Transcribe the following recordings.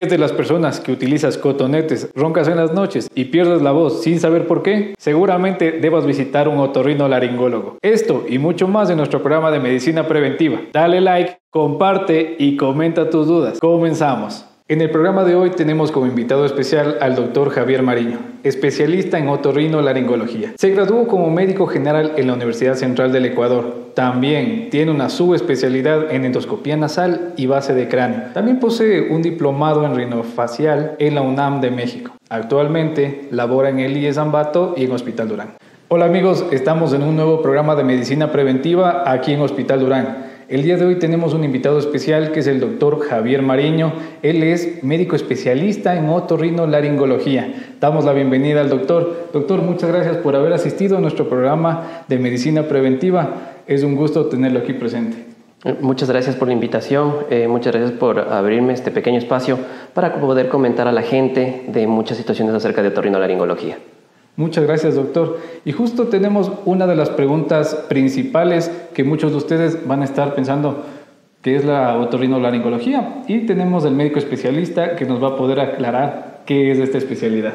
¿Eres de las personas que utilizas cotonetes, roncas en las noches y pierdes la voz sin saber por qué? Seguramente debas visitar un otorrinolaringólogo. Esto y mucho más en nuestro programa de medicina preventiva. Dale like, comparte y comenta tus dudas. Comenzamos. En el programa de hoy tenemos como invitado especial al doctor Javier Mariño, especialista en otorrinolaringología. Se graduó como médico general en la Universidad Central del Ecuador. También tiene una subespecialidad en endoscopía nasal y base de cráneo. También posee un diplomado en rinofacial en la UNAM de México. Actualmente labora en el IES Ambato y en Hospital Durán. Hola amigos, estamos en un nuevo programa de medicina preventiva aquí en Hospital Durán. El día de hoy tenemos un invitado especial que es el doctor Javier Mariño. Él es médico especialista en otorrinolaringología. Damos la bienvenida al doctor. Doctor, muchas gracias por haber asistido a nuestro programa de medicina preventiva. Es un gusto tenerlo aquí presente. Muchas gracias por la invitación, muchas gracias por abrirme este pequeño espacio para poder comentar a la gente de muchas situaciones acerca de otorrinolaringología. Muchas gracias, doctor. Y justo tenemos una de las preguntas principales que muchos de ustedes van a estar pensando, que es la otorrinolaringología. Y tenemos el médico especialista que nos va a poder aclarar qué es esta especialidad.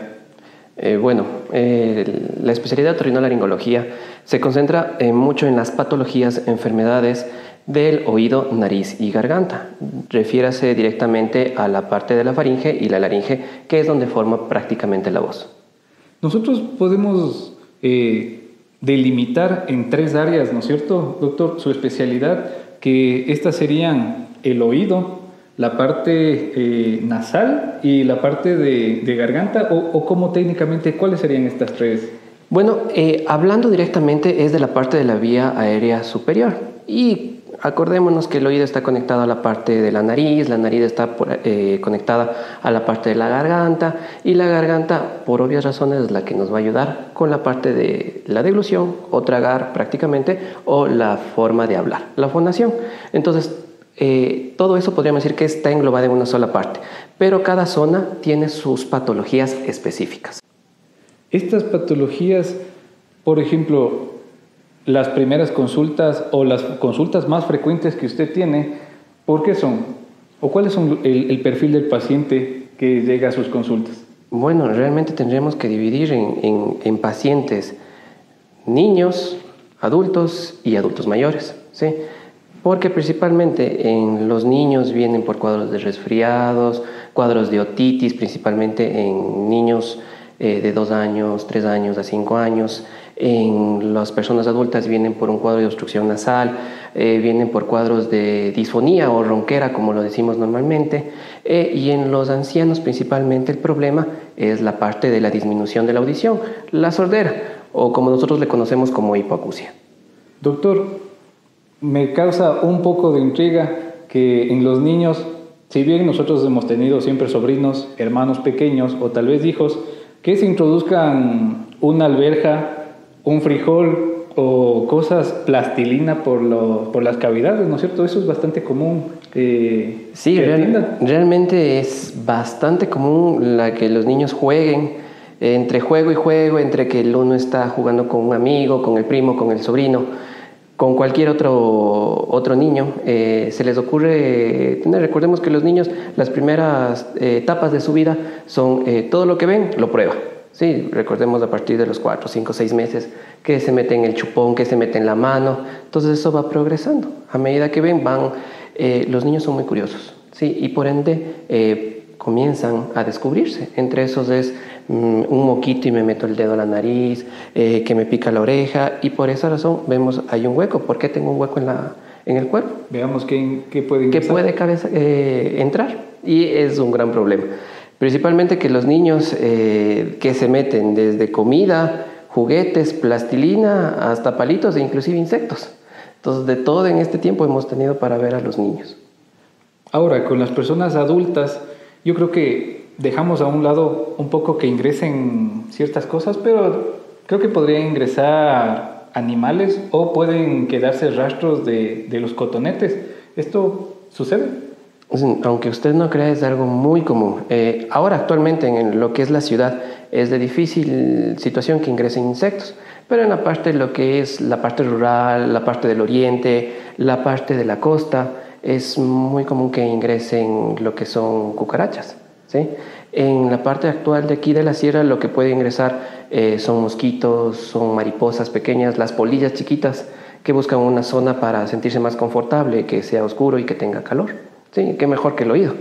La especialidad de otorrinolaringología se concentra mucho en las patologías, enfermedades del oído, nariz y garganta. Refiérase directamente a la parte de la faringe y la laringe, que es donde forma prácticamente la voz. Nosotros podemos delimitar en tres áreas, ¿no es cierto, doctor? Su especialidad, que estas serían el oído, la parte nasal y la parte de garganta, o cómo técnicamente, ¿cuáles serían estas tres? Bueno, hablando directamente es de la parte de la vía aérea superior y acordémonos que el oído está conectado a la parte de la nariz está conectada a la parte de la garganta y la garganta, por obvias razones, es la que nos va a ayudar con la parte de la deglución o tragar prácticamente o la forma de hablar, la fonación. Entonces, todo eso podríamos decir que está englobado en una sola parte, pero cada zona tiene sus patologías específicas. Estas patologías, por ejemplo, las primeras consultas o las consultas más frecuentes que usted tiene, ¿por qué son? ¿O cuáles son el perfil del paciente que llega a sus consultas? Bueno, realmente tendríamos que dividir en pacientes niños, adultos y adultos mayores, ¿sí? Porque principalmente en los niños vienen por cuadros de resfriados, cuadros de otitis, principalmente en niños de 2 años, 3 años, a 5 años. En las personas adultas vienen por un cuadro de obstrucción nasal, vienen por cuadros de disfonía o ronquera, como lo decimos normalmente, y en los ancianos principalmente el problema es la parte de la disminución de la audición, la sordera, o como nosotros le conocemos como hipoacusia. Doctor, me causa un poco de intriga que en los niños, si bien nosotros hemos tenido siempre sobrinos, hermanos pequeños o tal vez hijos, que se introduzcan una alberja, un frijol o cosas plastilina por las cavidades, ¿no es cierto? Eso es bastante común. Sí, realmente es bastante común que los niños jueguen, entre juego y juego, entre que el uno está jugando con un amigo, con el primo, con el sobrino, con cualquier otro niño, se les ocurre tener. Recordemos que los niños, las primeras etapas de su vida son todo lo que ven, lo prueba. Sí, recordemos a partir de los 4, 5, 6 meses que se mete en el chupón, que se mete en la mano. Entonces eso va progresando. A medida que ven, los niños son muy curiosos, ¿sí? Y por ende comienzan a descubrirse. Entre esos es un moquito y me meto el dedo a la nariz, que me pica la oreja, y por esa razón vemos hay un hueco. ¿Por qué tengo un hueco en el cuerpo? Veamos qué puede ingresar. ¿Qué puede entrar? Y es un gran problema. Principalmente que los niños que se meten desde comida, juguetes, plastilina, hasta palitos e inclusive insectos. Entonces, de todo en este tiempo hemos tenido para ver a los niños. Ahora, con las personas adultas, yo creo que dejamos a un lado un poco que ingresen ciertas cosas, pero creo que podrían ingresar animales o pueden quedarse rastros de los cotonetes. ¿Esto sucede? Aunque usted no crea, es algo muy común. Ahora actualmente en lo que es la ciudad es de difícil situación que ingresen insectos, pero en la parte de lo que es la parte rural, la parte del oriente, la parte de la costa, es muy común que ingresen lo que son cucarachas. ¿sí? En la parte actual de aquí de la sierra lo que puede ingresar son mosquitos, son mariposas pequeñas, las polillas chiquitas que buscan una zona para sentirse más confortable, que sea oscuro y que tenga calor. ¿Sí? Qué mejor que el oído.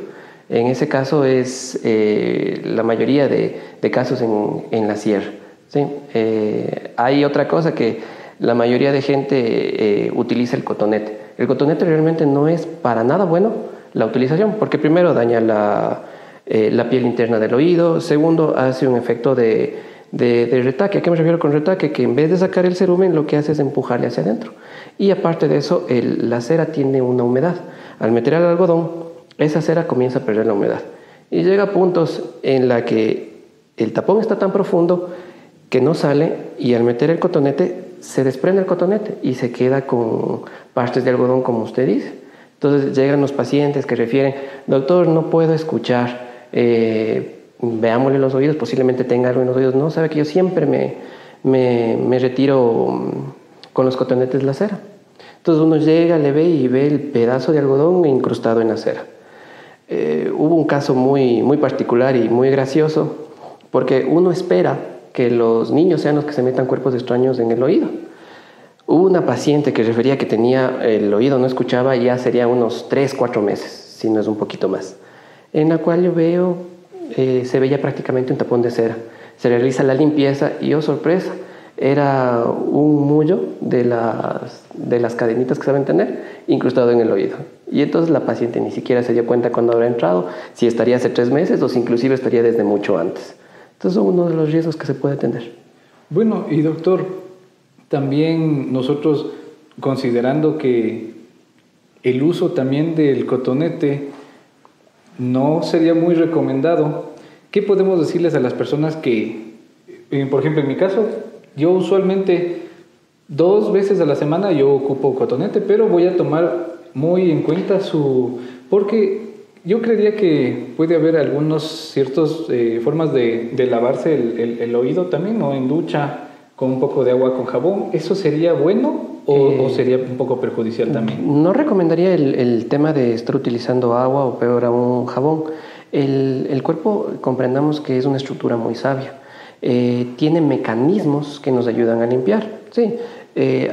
En ese caso es la mayoría de casos en la sierra. ¿Sí? Hay otra cosa que la mayoría de gente utiliza el cotonete. El cotonete realmente no es para nada bueno la utilización, porque primero daña la piel interna del oído, segundo hace un efecto de retaque. ¿A qué me refiero con retaque? Que en vez de sacar el cerumen lo que hace es empujarle hacia adentro. Y aparte de eso, la cera tiene una humedad. Al meter el algodón, esa cera comienza a perder la humedad. Y llega a puntos en la que el tapón está tan profundo que no sale, y al meter el cotonete se desprende el cotonete y se queda con partes de algodón, como usted dice. Entonces llegan los pacientes que refieren: doctor, no puedo escuchar, veámosle los oídos, posiblemente tenga algo en los oídos. No, sabe que yo siempre me retiro con los cotonetes la cera. Entonces uno llega, le ve y ve el pedazo de algodón incrustado en la cera. Hubo un caso muy, muy particular y muy gracioso, porque uno espera que los niños sean los que se metan cuerpos extraños en el oído. Hubo una paciente que refería que tenía el oído, no escuchaba, y ya sería unos 3-4 meses, si no es un poquito más, en la cual yo veo, se veía prácticamente un tapón de cera. Se realiza la limpieza y, oh sorpresa, era un mullo de las cadenitas que saben tener incrustado en el oído. Y entonces la paciente ni siquiera se dio cuenta cuando habrá entrado, si estaría hace 3 meses o si inclusive estaría desde mucho antes. Entonces son uno de los riesgos que se puede tener. Bueno, y doctor, también nosotros, considerando que el uso también del cotonete no sería muy recomendado, ¿qué podemos decirles a las personas que, por ejemplo, en mi caso, yo usualmente 2 veces a la semana yo ocupo cotonete, pero voy a tomar muy en cuenta porque yo creería que puede haber algunos ciertas formas de lavarse el oído también, ¿no? En ducha, con un poco de agua con jabón. ¿Eso sería bueno o sería un poco perjudicial también? No recomendaría el tema de estar utilizando agua o peor aún jabón. El cuerpo, comprendamos que es una estructura muy sabia. Tiene mecanismos que nos ayudan a limpiar. Sí,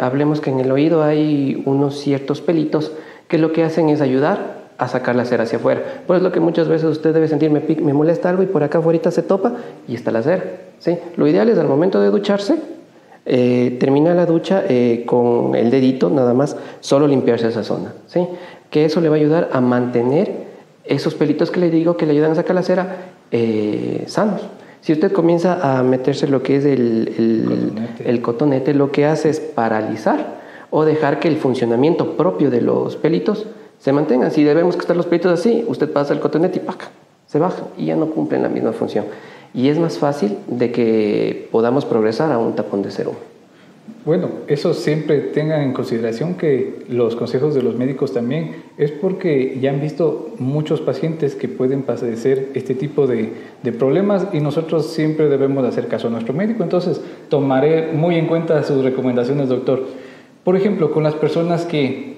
hablemos que en el oído hay unos ciertos pelitos que lo que hacen es ayudar a sacar la cera hacia afuera. Pues lo que muchas veces usted debe sentir: me molesta algo y por acá afuera se topa y está la cera. ¿Sí? Lo ideal es, al momento de ducharse, termina la ducha con el dedito nada más, solo limpiarse esa zona. ¿Sí? Que eso le va a ayudar a mantener esos pelitos que le digo que le ayudan a sacar la cera sanos. Si usted comienza a meterse lo que es el cotonete, lo que hace es paralizar o dejar que el funcionamiento propio de los pelitos se mantengan. Si debemos que estar los pelitos así, usted pasa el cotonete y ¡pac!, se baja y ya no cumplen la misma función. Y es más fácil de que podamos progresar a un tapón de cerumen. Bueno, eso siempre tengan en consideración, que los consejos de los médicos también es porque ya han visto muchos pacientes que pueden padecer este tipo de problemas, y nosotros siempre debemos de hacer caso a nuestro médico. Entonces tomaré muy en cuenta sus recomendaciones, doctor. Por ejemplo, con las personas que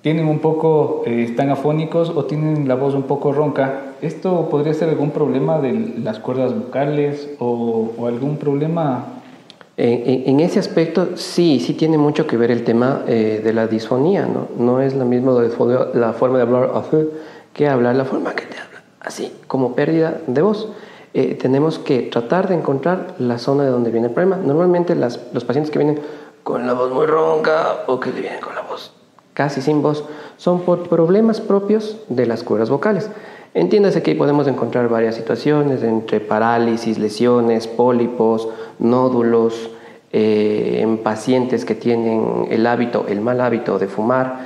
tienen un poco, están afónicos o tienen la voz un poco ronca, ¿esto podría ser algún problema de las cuerdas vocales o algún problema? En ese aspecto sí tiene mucho que ver el tema de la disfonía, ¿no? No es la misma la forma de hablar que hablar la forma que te habla, así como pérdida de voz. Tenemos que tratar de encontrar la zona de donde viene el problema. Normalmente los pacientes que vienen con la voz muy ronca o que le vienen con la voz casi sin voz son por problemas propios de las cuerdas vocales. Entiéndase que ahí podemos encontrar varias situaciones, entre parálisis, lesiones, pólipos, nódulos, en pacientes que tienen el mal hábito de fumar,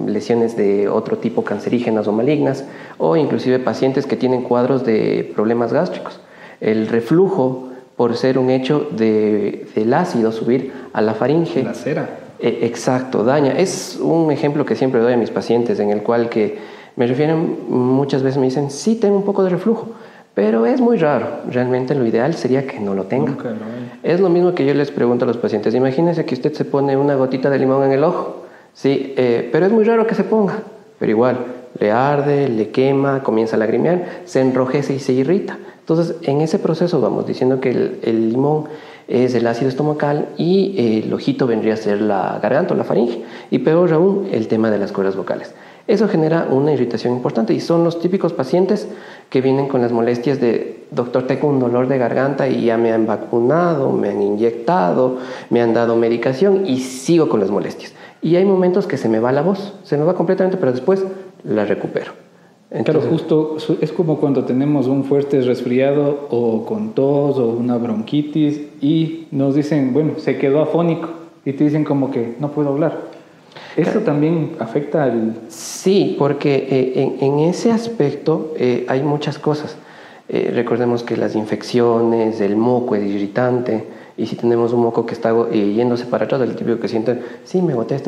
lesiones de otro tipo, cancerígenas o malignas, o inclusive pacientes que tienen cuadros de problemas gástricos. El reflujo, por ser un hecho del ácido subir a la faringe. La cera. Exacto, daña. Es un ejemplo que siempre doy a mis pacientes, en el cual que me refieren muchas veces, me dicen: sí, tengo un poco de reflujo, pero es muy raro. Realmente lo ideal sería que no lo tenga. Nunca lo hay. Es lo mismo que yo les pregunto a los pacientes: imagínense que usted se pone una gotita de limón en el ojo, sí, pero es muy raro que se ponga, pero igual le arde, le quema, comienza a lagrimear, se enrojece y se irrita. Entonces, en ese proceso vamos diciendo que el limón es el ácido estomacal y el ojito vendría a ser la garganta o la faringe. Y peor aún, el tema de las cuerdas vocales. Eso genera una irritación importante y son los típicos pacientes que vienen con las molestias de: doctor, tengo un dolor de garganta y ya me han vacunado, me han inyectado, me han dado medicación y sigo con las molestias. Y hay momentos que se me va la voz, se me va completamente, pero después la recupero. Entonces, claro, justo es como cuando tenemos un fuerte resfriado o con tos o una bronquitis y nos dicen, bueno, se quedó afónico y te dicen como que no puedo hablar. ¿Eso también afecta al...? Sí, porque en ese aspecto hay muchas cosas. Recordemos que las infecciones, el moco es irritante, y si tenemos un moco que está yéndose para atrás, el típico que sienten, sí, me goté,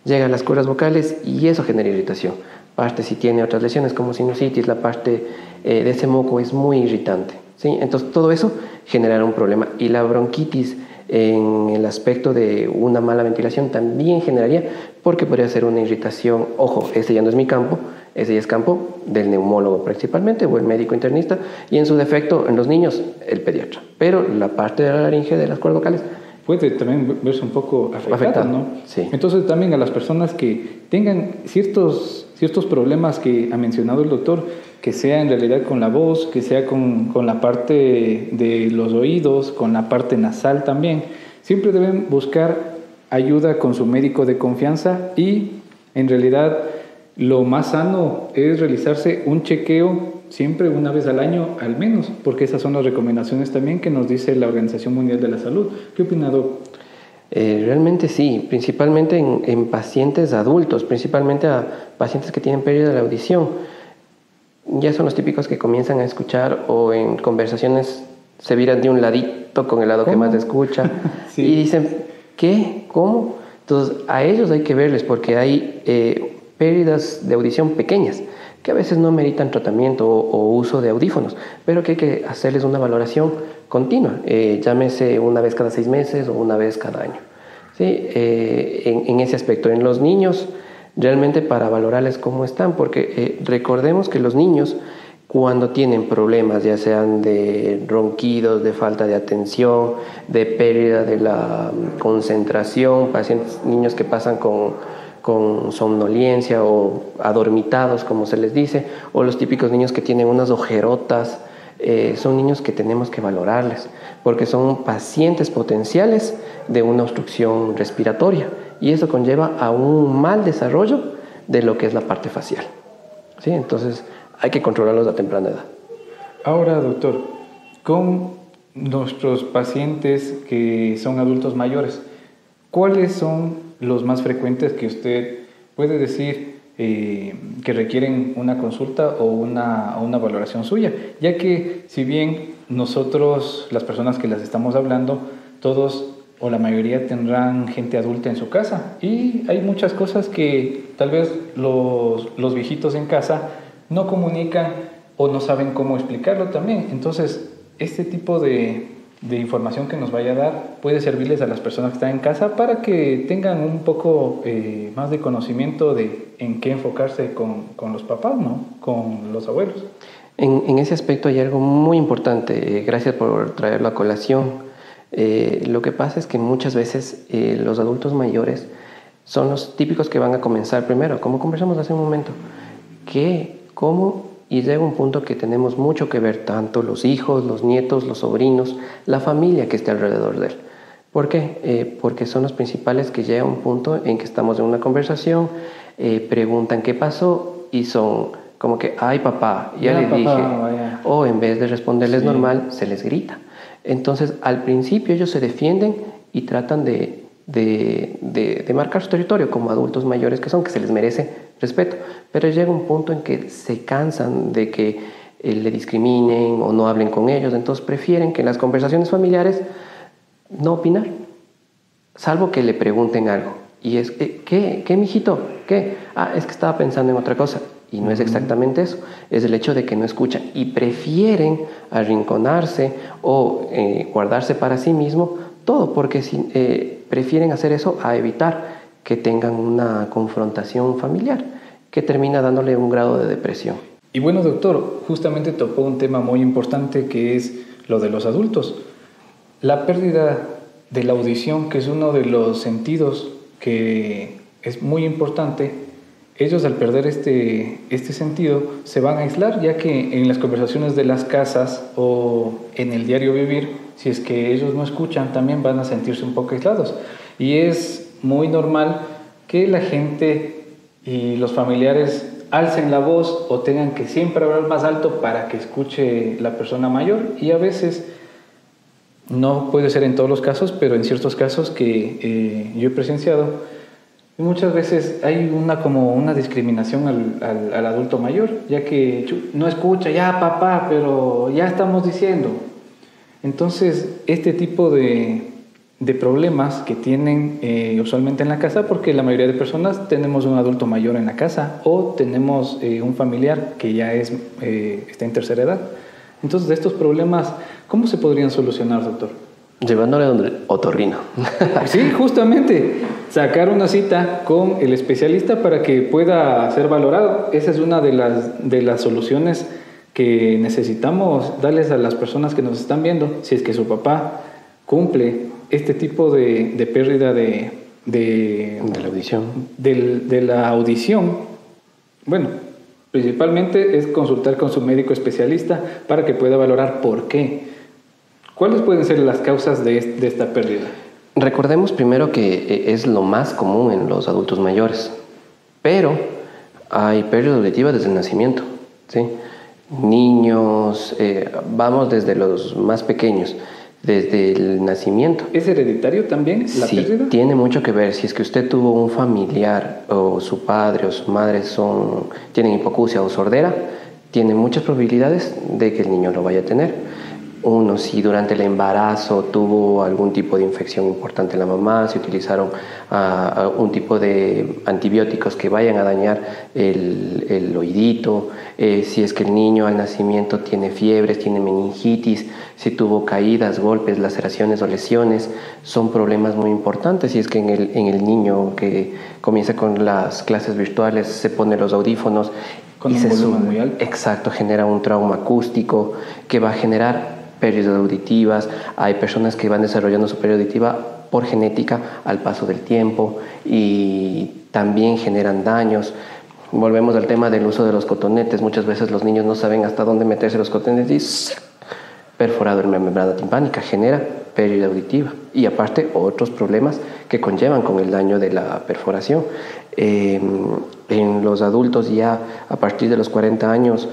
llega a las cuerdas vocales y eso genera irritación. Parte si tiene otras lesiones como sinusitis, la parte de ese moco es muy irritante, ¿sí? Entonces todo eso generará un problema. Y la bronquitis en el aspecto de una mala ventilación también generaría, porque podría ser una irritación. Ojo, ese ya no es mi campo, ese ya es campo del neumólogo principalmente o el médico internista, y en su defecto en los niños el pediatra. Pero la parte de la laringe, de las cuerdas vocales, puede también verse un poco afectada, ¿no? Sí. Entonces también a las personas que tengan ciertos problemas que ha mencionado el doctor, que sea en realidad con la voz, que sea con la parte de los oídos, con la parte nasal también, siempre deben buscar ayuda con su médico de confianza, y en realidad lo más sano es realizarse un chequeo siempre una vez al año al menos, porque esas son las recomendaciones también que nos dice la Organización Mundial de la Salud. ¿Qué opina, Doc? Realmente sí, principalmente en pacientes adultos, principalmente a pacientes que tienen pérdida de la audición. Ya son los típicos que comienzan a escuchar o en conversaciones se viran de un ladito con el lado que más escucha. Sí. Y dicen, ¿qué? ¿Cómo? Entonces a ellos hay que verles, porque hay pérdidas de audición pequeñas que a veces no meritan tratamiento o uso de audífonos, pero que hay que hacerles una valoración continua, llámese una vez cada 6 meses o una vez cada año, ¿sí? En ese aspecto, en los niños, realmente para valorarles cómo están, porque recordemos que los niños, cuando tienen problemas, ya sean de ronquidos, de falta de atención, de pérdida de la concentración, niños que pasan con somnolencia o adormitados, como se les dice, o los típicos niños que tienen unas ojerotas, son niños que tenemos que valorarles, porque son pacientes potenciales de una obstrucción respiratoria, y eso conlleva a un mal desarrollo de lo que es la parte facial, ¿sí? Entonces hay que controlarlos a temprana edad. Ahora, doctor, con nuestros pacientes que son adultos mayores, ¿cuáles son los más frecuentes que usted puede decir que requieren una consulta o una valoración suya? Ya que si bien nosotros, las personas que las estamos hablando, todos o la mayoría tendrán gente adulta en su casa, y hay muchas cosas que tal vez los viejitos en casa no comunican o no saben cómo explicarlo también. Entonces, este tipo de información que nos vaya a dar puede servirles a las personas que están en casa para que tengan un poco más de conocimiento de en qué enfocarse con los papás, ¿no? Con los abuelos. En ese aspecto hay algo muy importante, gracias por traerlo a colación. Lo que pasa es que muchas veces los adultos mayores son los típicos que van a comenzar primero, como conversamos hace un momento, ¿qué? ¿Cómo? Y llega un punto que tenemos mucho que ver, tanto los hijos, los nietos, los sobrinos, la familia que esté alrededor de él. ¿Por qué? Porque son los principales que llega un punto en que estamos en una conversación, preguntan qué pasó y son como que, ay papá, ya le dije, o en vez de responderles normal, se les grita. Entonces al principio ellos se defienden y tratan de marcar su territorio como adultos mayores que son, que se les merece respeto, pero llega un punto en que se cansan de que le discriminen o no hablen con ellos, entonces prefieren que en las conversaciones familiares no opinar, salvo que le pregunten algo, y es, ¿qué mijito? ¿Qué? Ah, es que estaba pensando en otra cosa, y no es exactamente eso, es el hecho de que no escuchan y prefieren arrinconarse o guardarse para sí mismo todo, porque prefieren hacer eso a evitar que tengan una confrontación familiar. que termina dándole un grado de depresión. Y bueno, doctor, justamente tocó un tema muy importante que es lo de los adultos. La pérdida de la audición, que es uno de los sentidos que es muy importante. Ellos, al perder este sentido, se van a aislar, ya que en las conversaciones de las casas o en el diario vivir, si es que ellos no escuchan, también van a sentirse un poco aislados. Y es muy normal que la gente y los familiares alcen la voz o tengan que siempre hablar más alto para que escuche la persona mayor. Y a veces, no puede ser en todos los casos, pero en ciertos casos que yo he presenciado, muchas veces hay una discriminación al adulto mayor, ya que no escucha, ya papá, pero ya estamos diciendo. Entonces, este tipo de problemas que tienen usualmente en la casa, porque la mayoría de personas tenemos un adulto mayor en la casa o tenemos un familiar que ya está en tercera edad. Entonces, de estos problemas, ¿cómo se podrían solucionar, doctor? Llevándole donde otorrino. Sí, justamente, sacar una cita con el especialista para que pueda ser valorado. Esa es una de las soluciones que necesitamos darles a las personas que nos están viendo. Si es que su papá cumple este tipo de pérdida de la audición. De la audición, bueno, principalmente es consultar con su médico especialista para que pueda valorar por qué. ¿Cuáles pueden ser las causas de esta pérdida? Recordemos primero que es lo más común en los adultos mayores, pero hay pérdida auditiva desde el nacimiento, ¿sí? Niños, vamos desde los más pequeños, desde el nacimiento. ¿Es hereditario también la pérdida? Sí, tiene mucho que ver. Si es que usted tuvo un familiar o su padre o su madre tienen hipoacusia o sordera, tiene muchas probabilidades de que el niño lo vaya a tener. Uno, si durante el embarazo tuvo algún tipo de infección importante en la mamá, si utilizaron un tipo de antibióticos que vayan a dañar el oídito, si es que el niño al nacimiento tiene fiebres, tiene meningitis, si tuvo caídas, golpes, laceraciones o lesiones, son problemas muy importantes. Si es que en el niño que comienza con las clases virtuales se pone los audífonos con un volumen muy alto. Exacto, genera un trauma acústico que va a generar pérdidas auditivas. Hay personas que van desarrollando su pérdida auditiva por genética al paso del tiempo y también generan daños. Volvemos al tema del uso de los cotonetes. Muchas veces los niños no saben hasta dónde meterse los cotonetes y perforado en la membrana timpánica, genera pérdida auditiva y aparte otros problemas que conllevan con el daño de la perforación. En los adultos ya a partir de los 40 años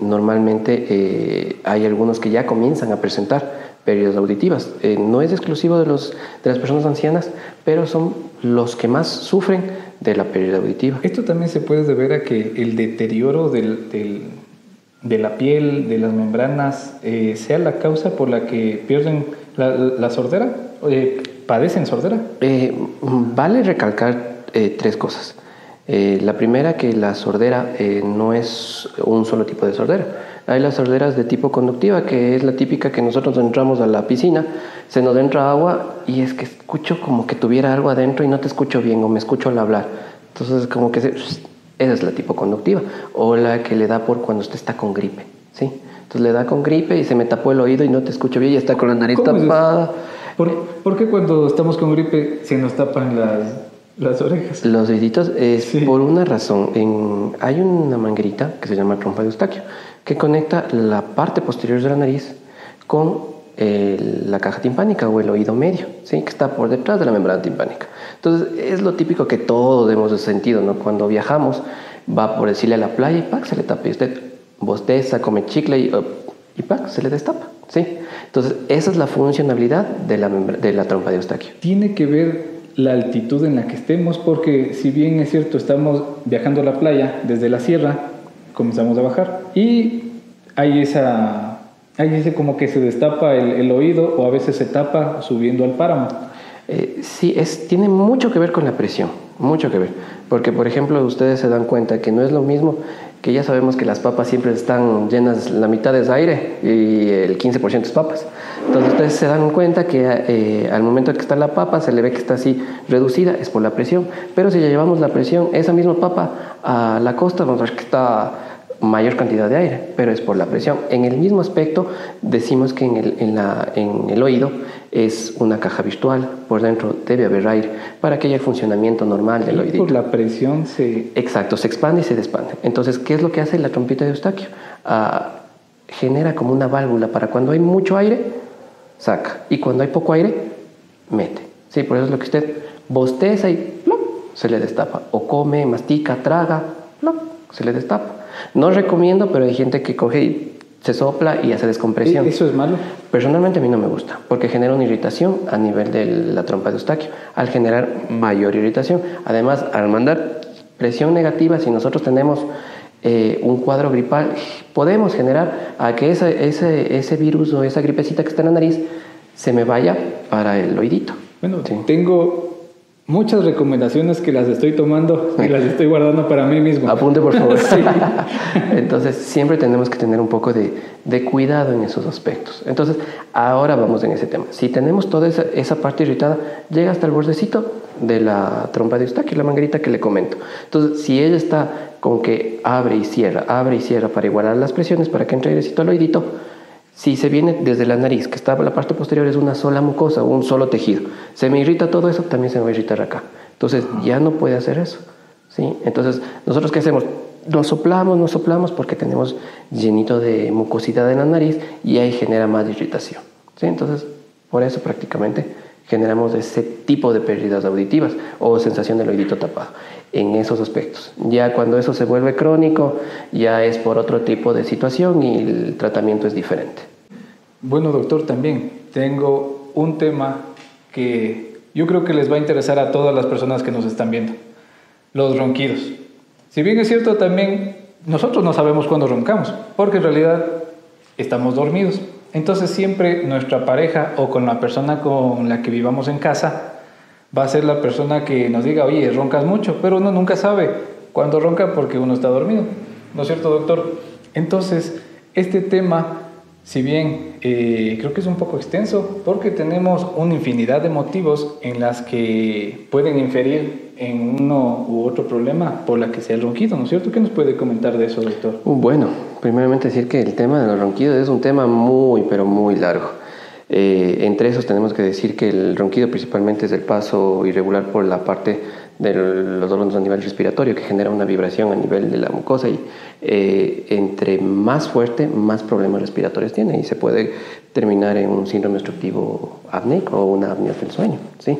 normalmente hay algunos que ya comienzan a presentar pérdidas auditivas. No es exclusivo de las personas ancianas, pero son los que más sufren de la pérdida auditiva. Esto también se puede deber a que el deterioro de la piel, de las membranas, sea la causa por la que pierden la sordera, padecen sordera. Vale recalcar tres cosas. La primera, que la sordera no es un solo tipo de sordera. Hay las sorderas de tipo conductiva, que es la típica que nosotros entramos a la piscina, se nos entra agua y es que escucho como que tuviera algo adentro y no te escucho bien o me escucho al hablar. Entonces como que esa es la tipo conductiva, o la que le da por cuando usted está con gripe, ¿sí? Entonces le da con gripe y se me tapó el oído y no te escucho bien y está con la nariz tapada. ¿Por qué cuando estamos con gripe se nos tapan las orejas? Los oíditos es por una razón. Hay una manguerita que se llama trompa de Eustaquio que conecta la parte posterior de la nariz con la caja timpánica o el oído medio, ¿sí? Que está por detrás de la membrana timpánica. Entonces es lo típico que todos hemos sentido, ¿no? Cuando viajamos, va por decirle a la playa y ¡pac! Se le tapa y usted bosteza, come chicle y ¡pac! Se le destapa, ¿sí? Entonces esa es la funcionalidad de la trompa de Eustaquio. Tiene que ver la altitud en la que estemos, porque si bien es cierto estamos viajando a la playa desde la sierra, comenzamos a bajar y hay ese como que se destapa el oído o a veces se tapa subiendo al páramo. Sí, tiene mucho que ver con la presión, mucho que ver, porque por ejemplo ustedes se dan cuenta que no es lo mismo que ya sabemos que las papas siempre están llenas, la mitad es aire y el 15% es papas. Entonces ustedes se dan cuenta que al momento que está la papa se le ve que está así reducida, es por la presión. Pero si ya llevamos la presión, esa misma papa a la costa, vamos a ver que está mayor cantidad de aire, pero es por la presión. En el mismo aspecto decimos que en el oído es una caja virtual, por dentro debe haber aire para que haya funcionamiento normal del oídito. Por la presión se... Exacto, se expande y se despande. Entonces, ¿qué es lo que hace la trompita de Eustaquio? Genera como una válvula para cuando hay mucho aire, saca, y cuando hay poco aire, mete. Sí, por eso es lo que usted bosteza y ¡plop!, se le destapa, o come, mastica, traga, ¡plop!, se le destapa. No recomiendo, pero hay gente que coge y se sopla y hace descompresión. ¿Eso es malo? Personalmente a mí no me gusta, porque genera una irritación a nivel de la trompa de Eustaquio, al generar mayor irritación. Además, al mandar presión negativa, si nosotros tenemos un cuadro gripal, podemos generar a que ese virus o esa gripecita que está en la nariz se me vaya para el oídito. Bueno, sí. Tengo muchas recomendaciones que las estoy tomando y las estoy guardando para mí mismo. Apunte, por favor. Sí. Entonces, siempre tenemos que tener un poco de cuidado en esos aspectos. Entonces, ahora vamos en ese tema. Si tenemos toda esa parte irritada, llega hasta el bordecito de la trompa de Eustaquio, la manguerita que le comento. Entonces, si ella está con que abre y cierra para igualar las presiones, para que entre airecito al oídito, si se viene desde la nariz, que está la parte posterior, es una sola mucosa, un solo tejido. Se me irrita todo eso, también se me va a irritar acá. Entonces, ya no puede hacer eso, ¿sí? Entonces, ¿nosotros qué hacemos? Nos soplamos porque tenemos llenito de mucosidad en la nariz y ahí genera más irritación, ¿sí? Entonces, por eso prácticamente generamos ese tipo de pérdidas auditivas o sensación del oídito tapado en esos aspectos. Ya cuando eso se vuelve crónico, ya es por otro tipo de situación y el tratamiento es diferente. Bueno, doctor, también tengo un tema que yo creo que les va a interesar a todas las personas que nos están viendo: los ronquidos. Si bien es cierto, también nosotros no sabemos cuándo roncamos, porque en realidad estamos dormidos. Entonces siempre nuestra pareja o con la persona con la que vivamos en casa va a ser la persona que nos diga: oye, roncas mucho, pero uno nunca sabe cuándo ronca porque uno está dormido. ¿No es cierto, doctor? Entonces, este tema, si bien creo que es un poco extenso, porque tenemos una infinidad de motivos en las que pueden inferir en uno u otro problema por la que sea el ronquido, ¿no es cierto? ¿Qué nos puede comentar de eso, doctor? Bueno, primeramente decir que el tema de los ronquidos es un tema muy, pero muy largo. Entre esos tenemos que decir que el ronquido principalmente es el paso irregular por la parte de los órganos a nivel respiratorio, que genera una vibración a nivel de la mucosa y entre más fuerte, más problemas respiratorios tiene y se puede terminar en un síndrome obstructivo apneico o una apnea del sueño, ¿sí?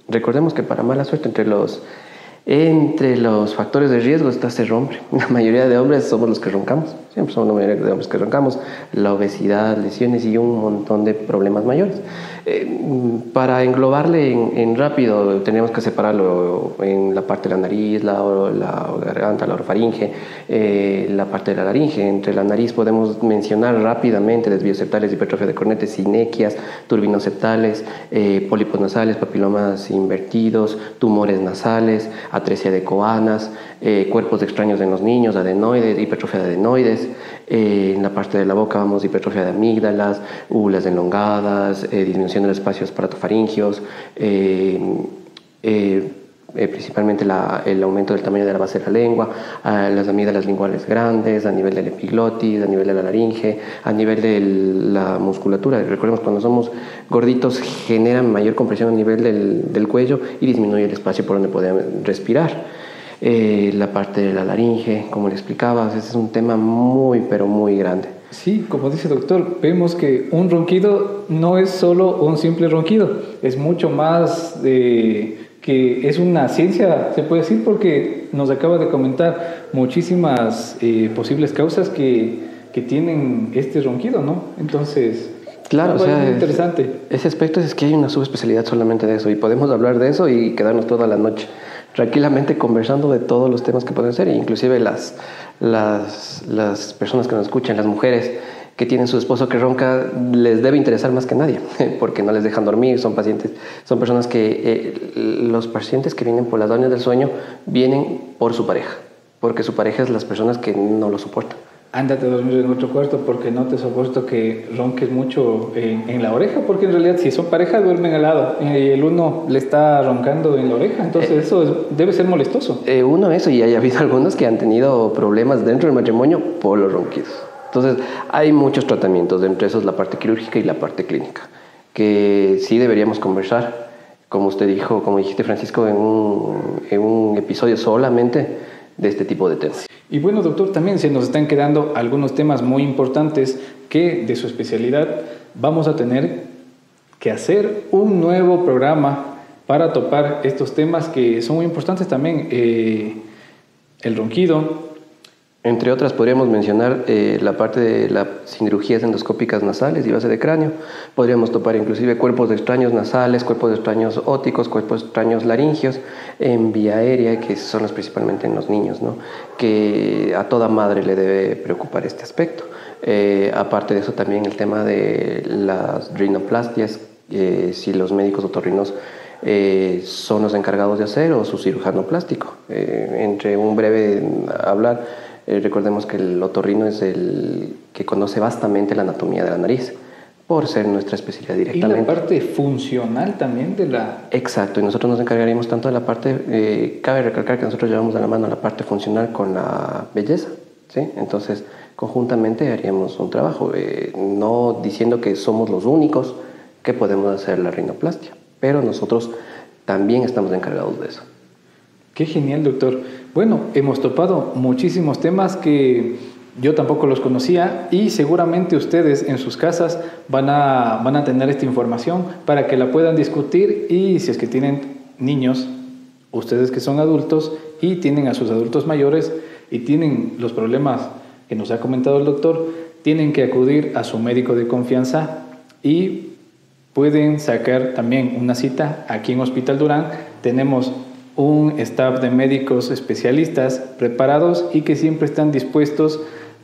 Recordemos que para mala suerte entre los factores de riesgo está ser hombre. La mayoría de hombres somos los que roncamos. Siempre somos la mayoría de hombres que roncamos. La obesidad, lesiones y un montón de problemas mayores. Para englobarle en rápido, tenemos que separarlo en la parte de la nariz, la garganta, la orofaringe, la parte de la laringe. Entre la nariz podemos mencionar rápidamente desvíos septales, hipertrofia de cornetes, sinequias, turbinoceptales, pólipos nasales, papilomas invertidos, tumores nasales, atresia de coanas, cuerpos extraños en los niños, adenoides, hipertrofia de adenoides. En la parte de la boca vamos hipertrofia de amígdalas, úvulas elongadas, disminución de los espacios paratofaringios, principalmente el aumento del tamaño de la base de la lengua, las amígdalas linguales grandes, a nivel del epiglotis, a nivel de la laringe, a nivel de la musculatura. Recordemos, cuando somos gorditos generan mayor compresión a nivel del cuello y disminuye el espacio por donde podemos respirar. La parte de la laringe, como le explicaba, ese es un tema muy, pero muy grande. Sí, como dice el doctor, vemos que un ronquido no es solo un simple ronquido, es mucho más que es una ciencia, se puede decir, porque nos acaba de comentar muchísimas posibles causas que tienen este ronquido, ¿no? Entonces, claro, o sea, muy interesante. Ese aspecto es que hay una subespecialidad solamente de eso y podemos hablar de eso y quedarnos toda la noche tranquilamente conversando de todos los temas que pueden ser, inclusive las personas que nos escuchan, las mujeres que tienen su esposo que ronca, les debe interesar más que nadie, porque no les dejan dormir, son personas que, los pacientes que vienen por las apneas del sueño, vienen por su pareja, porque su pareja es las personas que no lo soportan. Ándate a dormir en otro cuarto porque no te soporto que ronques mucho en la oreja, porque en realidad si son pareja duermen al lado y el uno le está roncando en la oreja, entonces debe ser molestoso. Uno, eso, y hay habido algunos que han tenido problemas dentro del matrimonio por los ronquidos. Entonces hay muchos tratamientos, entre esos la parte quirúrgica y la parte clínica, que sí deberíamos conversar, como usted dijo, como dijiste Francisco, en un episodio solamente de este tipo de temas. Y bueno, doctor, también se nos están quedando algunos temas muy importantes que de su especialidad vamos a tener que hacer un nuevo programa para topar estos temas que son muy importantes también, el ronquido. Entre otras podríamos mencionar la parte de las cirugías endoscópicas nasales y base de cráneo. Podríamos topar inclusive cuerpos extraños nasales, cuerpos extraños óticos, cuerpos extraños laringios en vía aérea, que son los principalmente en los niños, ¿no? Que a toda madre le debe preocupar este aspecto. Aparte de eso también el tema de las rinoplastias, si los médicos otorrinos son los encargados de hacer o su cirujano plástico. Entre un breve hablar, recordemos que el otorrino es el que conoce vastamente la anatomía de la nariz, por ser nuestra especialidad directamente. Y la parte funcional también de la... Exacto, y nosotros nos encargaríamos tanto de la parte, cabe recalcar que nosotros llevamos de la mano la parte funcional con la belleza, ¿sí? Entonces, conjuntamente haríamos un trabajo, no diciendo que somos los únicos que podemos hacer la rinoplastia, pero nosotros también estamos encargados de eso. Qué genial, doctor. Bueno, hemos topado muchísimos temas que yo tampoco los conocía y seguramente ustedes en sus casas van a tener esta información para que la puedan discutir, y si es que tienen niños, ustedes que son adultos y tienen a sus adultos mayores y tienen los problemas que nos ha comentado el doctor, tienen que acudir a su médico de confianza y pueden sacar también una cita aquí en Hospital Durán. Tenemos un staff de médicos especialistas preparados y que siempre están dispuestos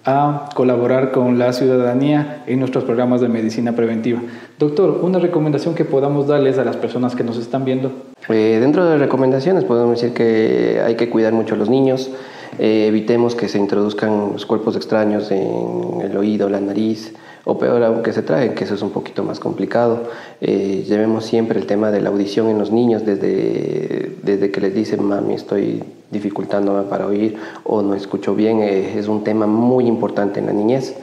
a colaborar con la ciudadanía en nuestros programas de medicina preventiva. Doctor, una recomendación que podamos darles a las personas que nos están viendo. Dentro de las recomendaciones podemos decir que hay que cuidar mucho a los niños, evitemos que se introduzcan los cuerpos extraños en el oído, la nariz, o peor aún que se traen, que eso es un poquito más complicado. Llevemos siempre el tema de la audición en los niños desde que les dicen mami estoy dificultándome para oír o no escucho bien. Es un tema muy importante en la niñez,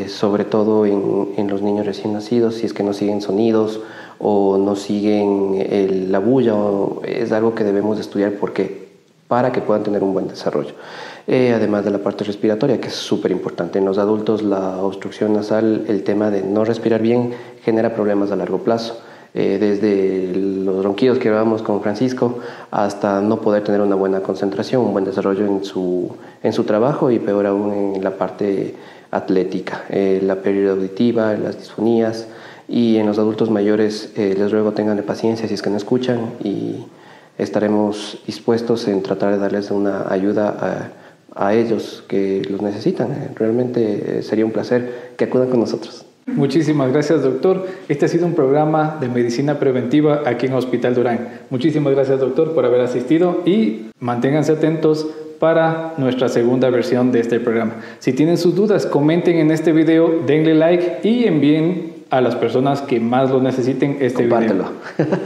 sobre todo en los niños recién nacidos, si es que no siguen sonidos o no siguen la bulla, es algo que debemos de estudiar para que puedan tener un buen desarrollo. Además de la parte respiratoria, que es súper importante. En los adultos la obstrucción nasal, el tema de no respirar bien, genera problemas a largo plazo. Desde los ronquidos que hablábamos con Francisco hasta no poder tener una buena concentración, un buen desarrollo en su trabajo y peor aún en la parte atlética, la pérdida auditiva, las disfonías. Y en los adultos mayores les ruego tengan paciencia si es que no escuchan, y estaremos dispuestos en tratar de darles una ayuda a ellos que los necesitan. Realmente sería un placer que acudan con nosotros. Muchísimas gracias, doctor. Este ha sido un programa de medicina preventiva aquí en Hospital Durán. Muchísimas gracias, doctor, por haber asistido, y manténganse atentos para nuestra segunda versión de este programa. Si tienen sus dudas, comenten en este video, denle like y envíen a las personas que más lo necesiten este video.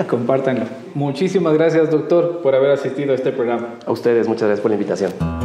Compártanlo. Muchísimas gracias, doctor, por haber asistido a este programa. A ustedes, muchas gracias por la invitación.